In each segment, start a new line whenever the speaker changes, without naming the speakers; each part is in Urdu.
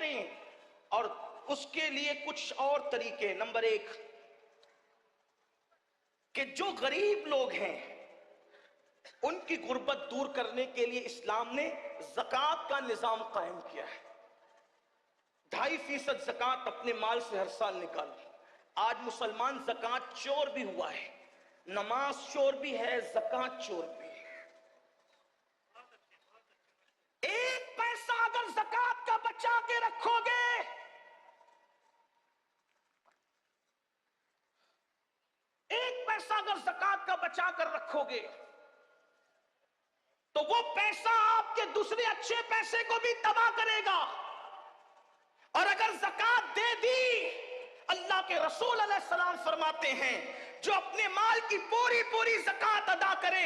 کریں، اور اس کے لیے کچھ اور طریقے۔ نمبر ایک کہ جو غریب لوگ ہیں ان کی غربت دور کرنے کے لیے اسلام نے زکوٰۃ کا نظام قائم کیا ہے۔ 2.5% زکوٰۃ اپنے مال سے ہر سال نکالو۔ آج مسلمان زکوٰۃ چور بھی ہوا ہے، نماز چور بھی ہے، زکوٰۃ چور بھی ہے۔ ایک پیسہ اگر زکوٰۃ کا بچا کے رکھو گے، ایک پیسہ اگر زکوٰۃ کا بچا کر رکھو گے تو وہ پیسہ آپ کے دوسرے اچھے پیسے کو بھی تباہ کرے گا۔ اور اگر زکوٰۃ دے دی، اللہ کے رسول علیہ السلام فرماتے ہیں جو اپنے مال کی پوری پوری زکوٰۃ ادا کرے،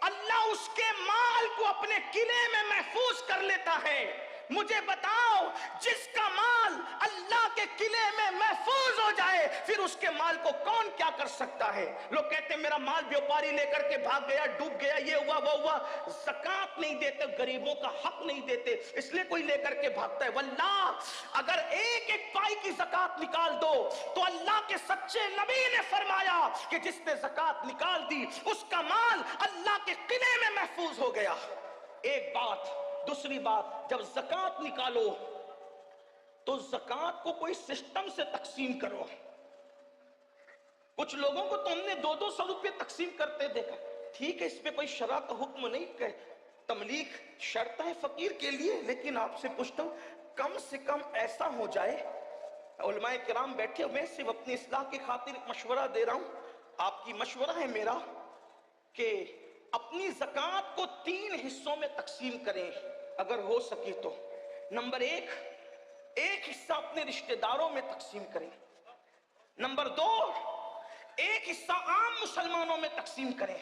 اللہ اس کے مال کو اپنے قلعے میں محفوظ کر لیتا ہے۔ مجھے بتاؤ، جس کا مال اللہ کے قلعے میں محفوظ ہو جائے، پھر اس کے مال کو کون کیا کر سکتا ہے؟ لوگ کہتے ہیں میرا مال بیوپاری لے کر کے بھاگ گیا، ڈوب گیا، یہ ہوا وہ ہوا۔ زکوٰۃ نہیں دیتے، غریبوں کا حق نہیں دیتے، اس لیے کوئی لے کر کے بھاگتا ہے۔ واللہ اگر ایک ایک پائی کی زکوٰۃ نکال دو تو اللہ کے سچے نبی نے فرمایا کہ جس نے زکوٰۃ نکال دی اس کا مال اللہ کے قلعے میں محفوظ ہو گیا۔ ایک بات۔ دوسری بات، جب زکوٰۃ نکالو تو زکوٰۃ کو کوئی سسٹم سے تقسیم کرو۔ کچھ لوگوں کو تو ہم نے 200 روپے تقسیم کرتے دیکھا۔ ٹھیک ہے، اس پہ کوئی شرع کا حکم نہیں کہ تملیغ شرط ہے فقیر کے لیے، لیکن آپ سے پوچھتا ہوں کم سے کم ایسا ہو جائے۔ علماء کرام بیٹھے، میں صرف اپنی اصلاح کی خاطر مشورہ دے رہا ہوں، آپ کی مشورہ ہے میرا کہ اپنی زکوٰۃ کو 3 حصوں میں تقسیم کریں اگر ہو سکے تو۔ نمبر ایک حصہ اپنے رشتہ داروں میں تقسیم کریں۔ نمبر 2، ایک حصہ عام مسلمانوں میں تقسیم کریں۔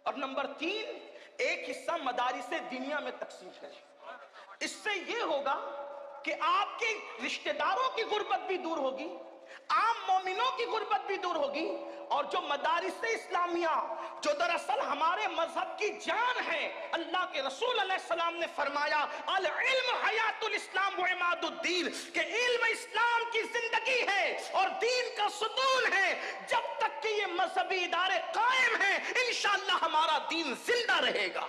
اور نمبر 3، ایک حصہ مدارس دینیا میں تقسیم کریں۔ اس سے یہ ہوگا کہ آپ کے رشتہ داروں کی غربت بھی دور ہوگی، عام مومنوں کی غربت بھی دور ہوگی، اور جو مدارس اسلامیہ جو دراصل ہمارے مذہب کی جان ہے، اللہ کے رسول علیہ السلام نے فرمایا العلم حیات الاسلام و عماد الدین، کہ علم اسلام کی زندگی ہے اور دین کا ستون ہے۔ جب تک کہ یہ مذہبی ادارے قائم ہیں انشاءاللہ ہمارا دین زندہ رہے گا۔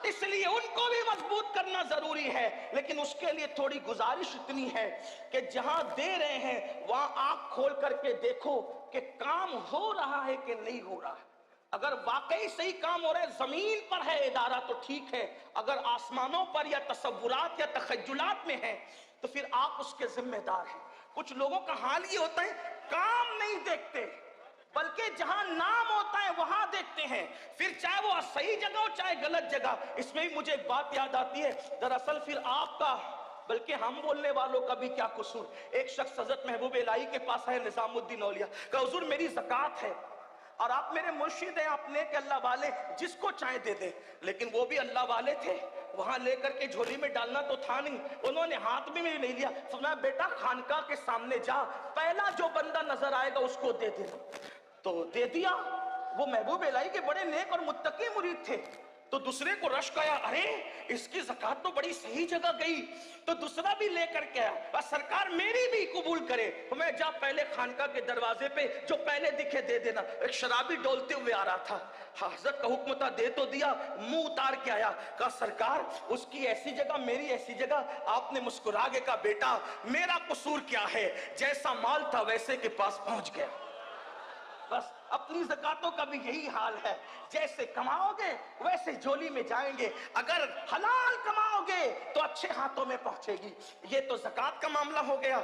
اس لیے ان کو بھی مضبوط کرنا ضروری ہے، لیکن اس کے لیے تھوڑی گزارش اتنی ہے کہ جہاں دے رہے ہیں وہاں آنکھ کھول کر کے دیکھو کہ کام ہو رہا ہے کہ نہیں ہو رہا ہے۔ اگر واقعی صحیح کام ہو رہا ہے، زمین پر ہے ادارہ تو ٹھیک ہے، اگر آسمانوں پر یا تصورات یا تخیلات میں ہے تو پھر آپ اس کے ذمہ دار ہیں۔ کچھ لوگوں کا حال یہ ہوتا ہے کام نہیں دیکھتے، بلکہ جہاں نام ہوتا ہے وہاں دیکھتے ہیں، پھر چاہے وہ صحیح جگہ ہو چاہے غلط جگہ۔ اس میں بھی مجھے ایک بات یاد آتی ہے، دراصل پھر آپ کا بلکہ ہم بولنے والوں کا بھی کیا قصور۔ ایک شخص حضرت محبوب الہی کے پاس ہے، نظام الدین اولیاء، کہ حضور میری زکوٰۃ ہے اور آپ میرے مرشد ہیں، آپ نیک اللہ والے، جس کو چاہے دے دیں۔ لیکن وہ بھی اللہ والے تھے، وہاں لے کر کے جھولی میں ڈالنا تو تھا نہیں، انہوں نے ہاتھ میں نہیں لیا، فرمایا بیٹا خانقاہ کے سامنے جا، پہلا جو بندہ نظر آئے گا اس کو دے دینا۔ تو دے دیا۔ وہ محبوب الہی کے بڑے نیک اور متقی مرید تھے، تو دوسرے کو رشک آیا، ارے اس کی زکوٰۃ تو بڑی صحیح جگہ گئی، تو دوسرا بھی لے کر کے آیا، بس سرکار میری بھی قبول کرے۔ میں جا پہلے خانقاہ کے دروازے پہ جو پہلے دکھے دے دینا۔ ایک شرابی ڈولتے ہوئے آ رہا تھا، حضرت کا حکم تھا، دے تو دیا، منہ اتار کے آیا، کہا سرکار اس کی ایسی جگہ میری ایسی جگہ۔ آپ نے مسکرا کے کہا بیٹا میرا قصور کیا ہے، جیسا مال تھا ویسے کے پاس پہنچ گیا۔ بس اپنی زکاتوں کا بھی یہی حال ہے، جیسے کماؤ گے ویسے جھولی میں جائیں گے، اگر حلال کماؤ گے تو اچھے ہاتھوں میں پہنچے گی۔ یہ تو زکات کا معاملہ ہو گیا۔